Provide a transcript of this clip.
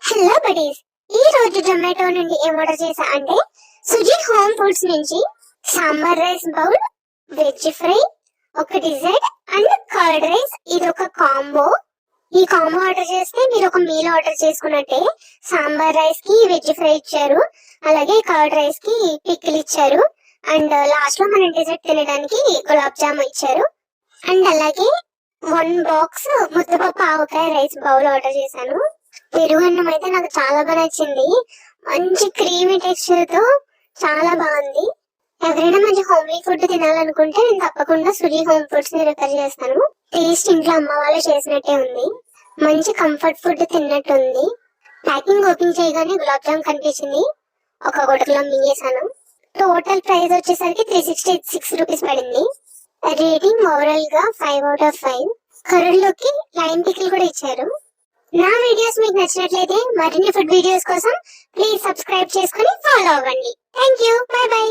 Hello buddies, ఈ రోజు జొమాటో నుండి ఏం ఆర్డర్ చేశా అంటే సుజీ హోమ్ ఫుడ్స్ నుంచి sambar rice bowl, veg fry, ఒక డిజర్ట్ అండ్ కర్డ్ రైస్. ఇది ఒక కాంబో. ఈ కాంబో ఆర్డర్ చేస్తే మీరు ఒక మీల్ ఆర్డర్ చేసుకున్నట్టే. సాంబార్ రైస్ కి వెజ్ ఫ్రై ఇచ్చారు, అలాగే కర్డ్ రైస్ కి పిక్కిల్ ఇచ్చారు, అండ్ లాస్ట్ లో మనం డిజర్ట్ తినడానికి గులాబ్ జామ్ ఇచ్చారు. అండ్ అలాగే 1 బాక్స్ ముద్దపప్పు ఆవకాయ రైస్ బౌల్ ఆర్డర్ చేశాను. పెరుగు అన్నం అయితే నాకు చాలా బాగా నచ్చింది. మంచి క్రీమీ టెక్స్చర్ తో చాలా బాగుంది. ఎవరైనా మంచి హోమ్లీ ఫుడ్ తినాలనుకుంటే నేను తప్పకుండా సుజీ హోమ్ ఫుడ్స్ ని రిఫర్ చేస్తాను. టేస్ట్ ఇంట్లో అమ్మ వాళ్ళు చేసినట్టే ఉంది. మంచి కంఫర్ట్ ఫుడ్ తిన్నట్టు ఉంది. ప్యాకింగ్ ఓపెన్ చేయగానే గులాబ్ జామ్ కనిపించింది. ఒక గుటకలో మింగేశాను. టోటల్ ప్రైస్ వచ్చేసరికి 366 రూపీస్ పడింది. రేటింగ్ ఓవరాల్ గా 5/5. కర్రీలోకి లైమ్ పికిల్ కూడా ఇచ్చారు. నా వీడియోస్ మీకు నచ్చినట్లయితే మరిన్ని ఫుడ్ వీడియోస్ కోసం ప్లీజ్ సబ్స్క్రైబ్ చేసుకుని ఫాలో అవ్వండి. Thank you, by by.